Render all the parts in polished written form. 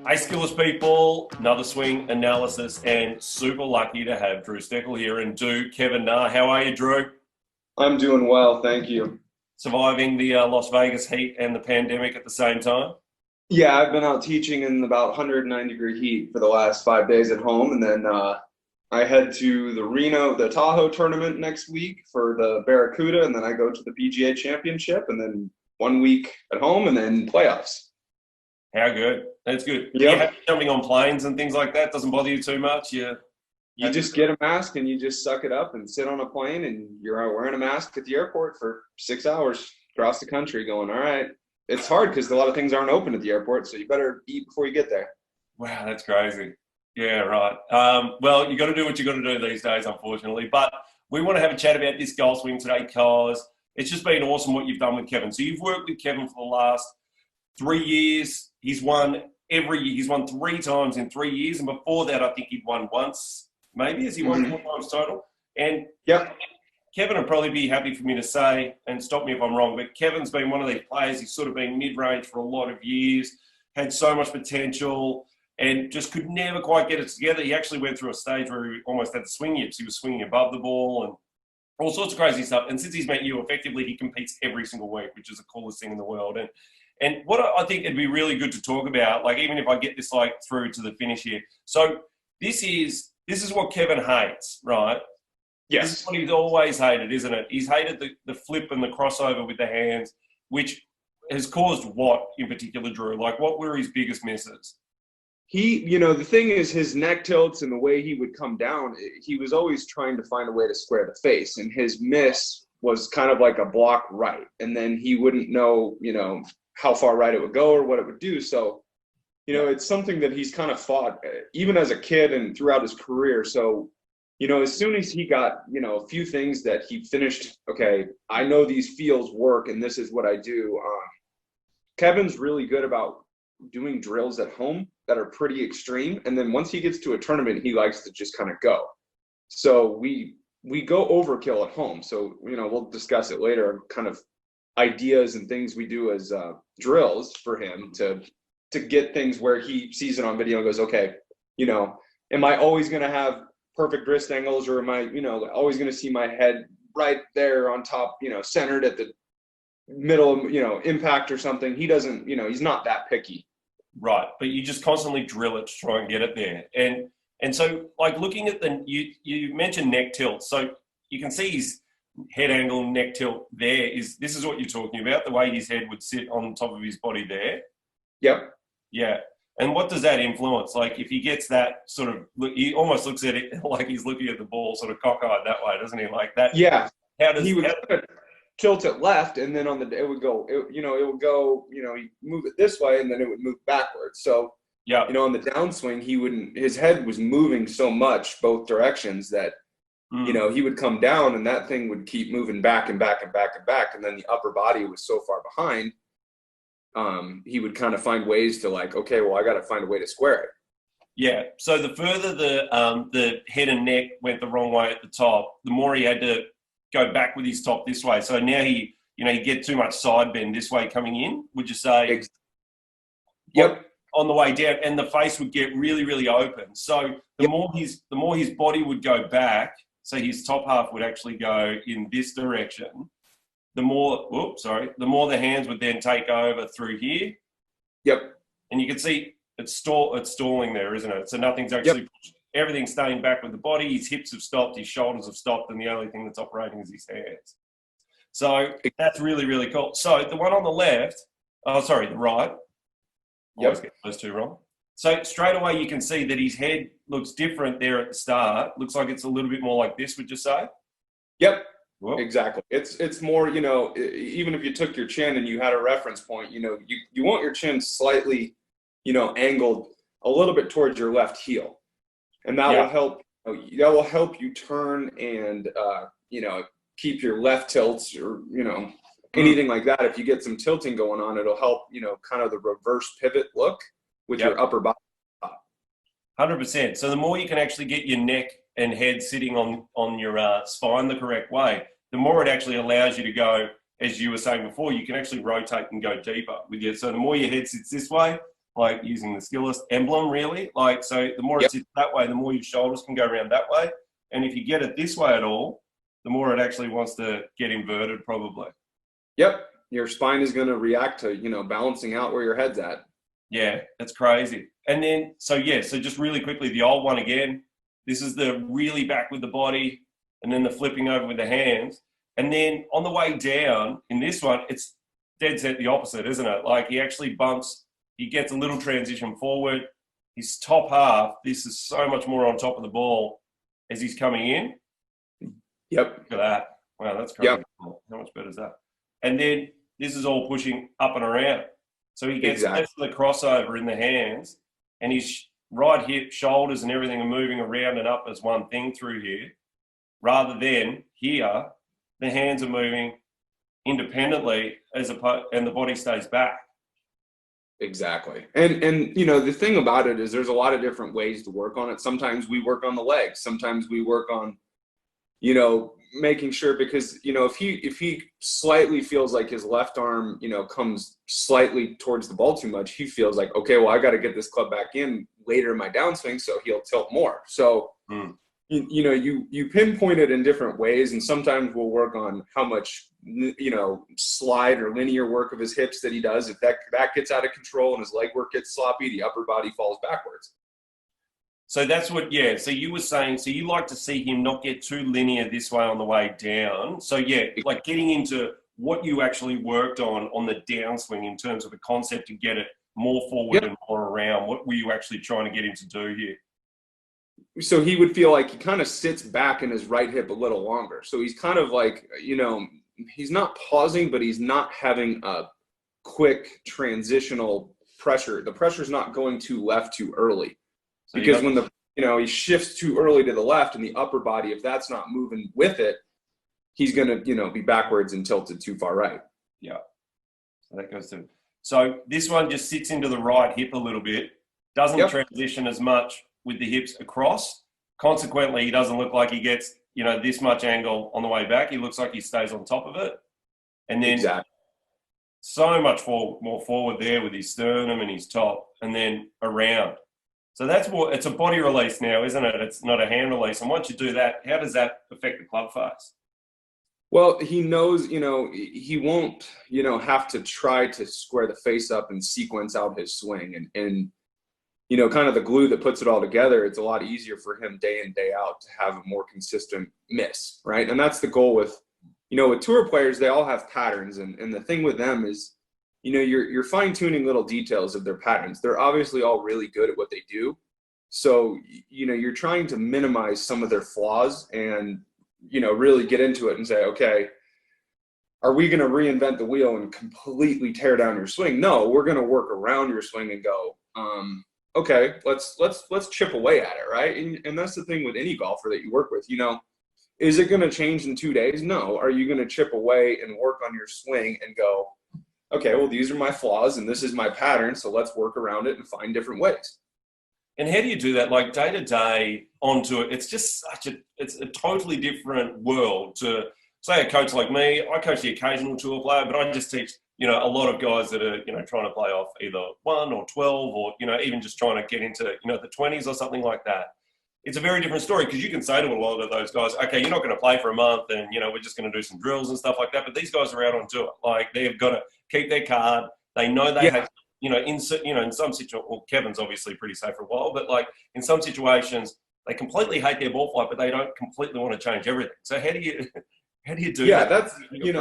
Hey, Skillest people, another swing analysis, and super lucky to have Drew Steckel here and Kevin Nah. How are you, Drew? I'm doing well, thank you. Surviving the Las Vegas heat and the pandemic at the same time? Yeah, I've been out teaching in about 109-degree heat for the last 5 days at home, and then I head to the Tahoe tournament next week for the Barracuda, and then I go to the PGA Championship, and then 1 week at home, and then playoffs. How good. That's good. You have Yep. jumping on planes and things like that doesn't bother you too much? You just get a mask and you just suck it up and sit on a plane, and you're out wearing a mask at the airport for 6 hours across the country going, all right. It's hard because a lot of things aren't open at the airport, so you better eat before you get there. Wow, that's crazy. Yeah, right. Well, you got to do what you got to do these days, unfortunately. But we want to have a chat about this golf swing today because it's just been awesome what you've done with Kevin. So you've worked with Kevin for the last 3 years. He's won every year. He's won 3 times in 3 years. And before that, I think he'd won once, maybe. Has he won 4 times total? And Yep. Kevin would probably be happy for me to say, and stop me if I'm wrong, but Kevin's been one of these players. He's sort of been mid-range for a lot of years, had so much potential, and just could never quite get it together. He actually went through a stage where he almost had swing yips. He was swinging above the ball and all sorts of crazy stuff. And since he's met you, effectively, he competes every single week, which is the coolest thing in the world. And what I think it'd be really good to talk about, like even if I get this like through to the finish here. So this is what Kevin hates, right? This is Yes. what he's always hated, isn't it? He's hated the flip and the crossover with the hands, which has caused what in particular, Drew? Like, what were his biggest misses? The thing is his neck tilts and the way he would come down, he was always trying to find a way to square the face. And his miss was kind of like a block right. And then he wouldn't know, how far right it would go or what it would do. So, it's something that he's kind of fought even as a kid and throughout his career. So, as soon as he got, a few things that he finished, okay, I know these feels work and this is what I do. Kevin's really good about doing drills at home that are pretty extreme. And then once he gets to a tournament, he likes to just kind of go. So we go overkill at home. So, we'll discuss it later, kind of ideas and things we do as drills for him to get things where he sees it on video and goes, okay, am I always going to have perfect wrist angles, or am I, always going to see my head right there on top, centered at the middle, impact or something? He doesn't, he's not that picky. Right, but you just constantly drill it to try and get it there. And so, like looking at you mentioned neck tilt, so you can see his head angle, neck tilt there. This is what you're talking about, the way his head would sit on top of his body there? Yep. Yeah. And what does that influence? Like if he gets that sort of, he almost looks at it like he's looking at the ball sort of cockeyed that way, doesn't he? Like that. Yeah. How does He would kind of tilt it left, and then it would go, you move it this way, and then it would move backwards. So, yeah. On the downswing, his head was moving so much both directions that, he would come down and that thing would keep moving back and back and back and back. And then the upper body was so far behind, he would kind of find ways to like, okay, well, I got to find a way to square it. Yeah. So the further the head and neck went the wrong way at the top, the more he had to go back with his top this way. So now he get too much side bend this way coming in, would you say? Yep. On the way down, and the face would get really, really open. So the more his body would go back, so his top half would actually go in this direction, the more the hands would then take over through here. Yep. And you can see it's stalling there, isn't it? So nothing's actually everything's staying back with the body. His hips have stopped, his shoulders have stopped, and the only thing that's operating is his hands. So that's really, really cool. So the one on the left, the right. I always get those two wrong. So straight away you can see that his head looks different there at the start. Looks like it's a little bit more like this, would you say? Yep. Well, exactly. It's more, even if you took your chin and you had a reference point, you want your chin slightly, angled a little bit towards your left heel. And that will help. That will help you turn and keep your left tilts or anything like that. If you get some tilting going on, it'll help kind of the reverse pivot look with your upper body. 100%. So the more you can actually get your neck and head sitting on your spine the correct way, the more it actually allows you to go, as you were saying before, you can actually rotate and go deeper with you. So the more your head sits this way, like using the Skillest emblem, really. Like, so the more it sits that way, the more your shoulders can go around that way. And if you get it this way at all, the more it actually wants to get inverted, probably. Yep. Your spine is going to react to, balancing out where your head's at. Yeah, that's crazy. And then, so just really quickly, the old one again. This is the really back with the body and then the flipping over with the hands. And then on the way down in this one, it's dead set the opposite, isn't it? Like he actually bumps, he gets a little transition forward. His top half, this is so much more on top of the ball as he's coming in. Yep. Look at that. Wow, that's crazy. Yep. How much better is that? And then this is all pushing up and around. So he gets less of the crossover in the hands, and his right hip, shoulders, and everything are moving around and up as one thing through here, rather than here, the hands are moving independently and the body stays back. Exactly. And the thing about it is there's a lot of different ways to work on it. Sometimes we work on the legs. Sometimes we work on, making sure, because, if he slightly feels like his left arm, comes slightly towards the ball too much, he feels like, okay, well, I got to get this club back in later in my downswing, so he'll tilt more. So, you pinpoint it in different ways, and sometimes we'll work on how much, slide or linear work of his hips that he does. If that gets out of control and his leg work gets sloppy, the upper body falls backwards. So that's what, so you were saying, so you like to see him not get too linear this way on the way down. So like getting into what you actually worked on the downswing in terms of the concept to get it more forward and more around. What were you actually trying to get him to do here? So he would feel like he kind of sits back in his right hip a little longer. So he's kind of like, he's not pausing, but he's not having a quick transitional pressure. The pressure's not going too left too early. So because when he shifts too early to the left and the upper body, if that's not moving with it, he's going to, be backwards and tilted too far right. Yeah. So that goes to, so this one just sits into the right hip a little bit, doesn't transition as much with the hips across. Consequently, he doesn't look like he gets, this much angle on the way back. He looks like he stays on top of it. And then so much more forward there with his sternum and his top, and then around. So that's more, it's a body release now, isn't it? It's not a hand release. And once you do that, how does that affect the club face? Well, he knows, he won't, have to try to square the face up and sequence out his swing. And kind of the glue that puts it all together, it's a lot easier for him day in, day out to have a more consistent miss, right? And that's the goal with, with tour players, they all have patterns. And the thing with them is, you're fine-tuning little details of their patterns. They're obviously all really good at what they do. So, you're trying to minimize some of their flaws and, really get into it and say, okay, are we going to reinvent the wheel and completely tear down your swing? No, we're going to work around your swing and go, okay, let's chip away at it, right? And that's the thing with any golfer that you work with, is it going to change in 2 days? No. Are you going to chip away and work on your swing and go, okay, well, these are my flaws and this is my pattern, so let's work around it and find different ways. And how do you do that, like day to day onto it? It's just it's a totally different world to, say, a coach like me. I coach the occasional tour player, but I just teach, a lot of guys that are, trying to play off either 1 or 12 or, even just trying to get into, the 20s or something like that. It's a very different story because you can say to a lot of those guys, okay, you're not going to play for a month and, we're just going to do some drills and stuff like that. But these guys are out on tour. Like, they've got to keep their card. They know they have, in some situations, well, Kevin's obviously pretty safe for a while, but like in some situations, they completely hate their ball flight, but they don't completely want to change everything. So how do you do that? Yeah, that's,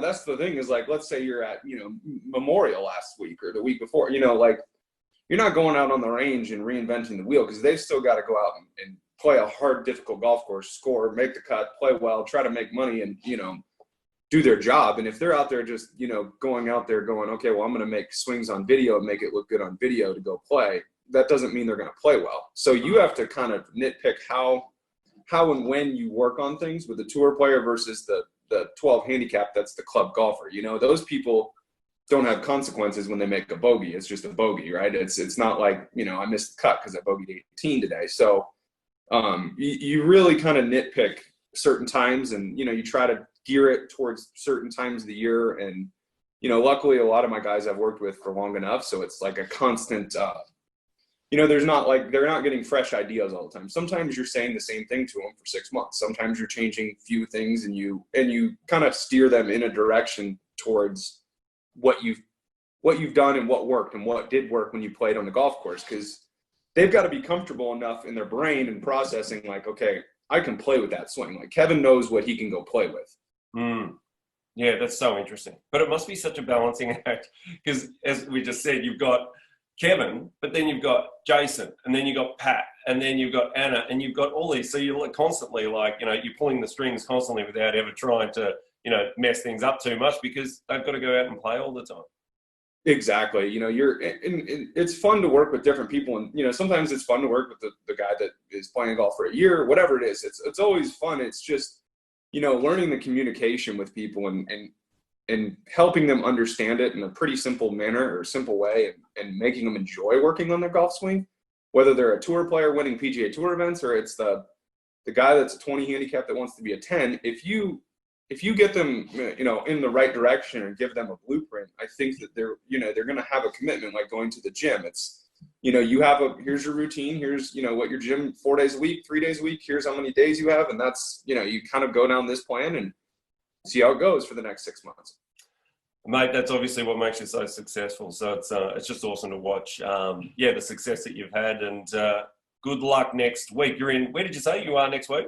that's the thing is, like, let's say you're at, Memorial last week or the week before, like, you're not going out on the range and reinventing the wheel because they've still got to go out and play a hard, difficult golf course, score, make the cut, play well, try to make money and, do their job. And if they're out there just, going out there going, okay, well, I'm going to make swings on video and make it look good on video to go play, that doesn't mean they're going to play well. So you have to kind of nitpick how and when you work on things with the tour player versus the 12 handicap that's the club golfer. Those people don't have consequences when they make a bogey. It's just a bogey, right? It's not like, I missed the cut because I bogeyed 18 today. So you really kind of nitpick certain times and, you try to gear it towards certain times of the year. And, luckily a lot of my guys I've worked with for long enough. So it's like a constant there's not like, they're not getting fresh ideas all the time. Sometimes you're saying the same thing to them for 6 months. Sometimes you're changing few things, and you kind of steer them in a direction towards what you've done and what worked and what did work when you played on the golf course. Because they've got to be comfortable enough in their brain and processing, like, okay, I can play with that swing. Like, Kevin knows what he can go play with. Yeah, that's so interesting. But it must be such a balancing act, because as we just said, you've got Kevin, but then you've got Jason, and then you've got Pat, and then you've got Anna, and you've got all these. So you're constantly like, you're pulling the strings constantly without ever trying to, mess things up too much, because they've got to go out and play all the time. Exactly. It's fun to work with different people, and sometimes it's fun to work with the guy that is playing golf for a year, whatever it is. It's always fun. It's just learning the communication with people and helping them understand it in a pretty simple manner or simple way, and making them enjoy working on their golf swing, whether they're a tour player winning PGA Tour events, or it's the guy that's a 20 handicap that wants to be a 10. If you get them, in the right direction and give them a blueprint, I think that they're going to have a commitment, like going to the gym. It's, here's your routine. Here's, what your gym 4 days a week, 3 days a week. Here's how many days you have. And that's, you kind of go down this plan and see how it goes for the next 6 months. Mate, that's obviously what makes you so successful. So it's just awesome to watch, the success that you've had, and good luck next week. You're in, where did you say you are next week?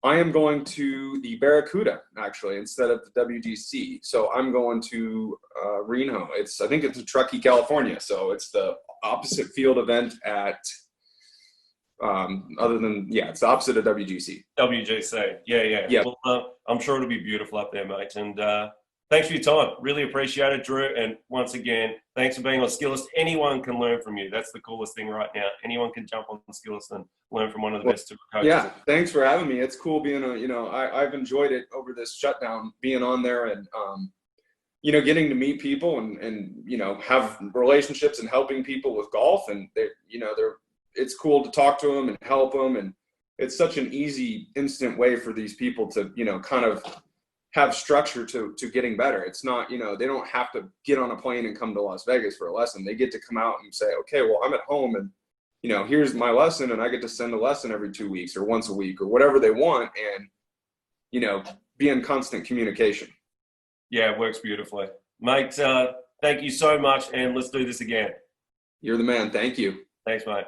I am going to the Barracuda, actually, instead of the WGC. So I'm going to Reno. I think it's in Truckee, California. So it's the opposite field event at, it's the opposite of WGC. WGC, yeah. Well, I'm sure it'll be beautiful up there, mate. And thanks for your time. Really appreciate it, Drew. And once again, thanks for being on Skillest. Anyone can learn from you. That's the coolest thing right now. Anyone can jump on Skillest and learn from one of the best tour coaches. Yeah, thanks for having me. It's cool being I've enjoyed it over this shutdown, being on there and, getting to meet people and have relationships and helping people with golf. And it's cool to talk to them and help them. And it's such an easy, instant way for these people to, kind of have structure to getting better. It's not, they don't have to get on a plane and come to Las Vegas for a lesson. They get to come out and say, okay, well, I'm at home and, here's my lesson, and I get to send a lesson every 2 weeks or once a week or whatever they want, and, be in constant communication. Yeah, it works beautifully. Mate, thank you so much, and let's do this again. You're the man. Thank you. Thanks, mate.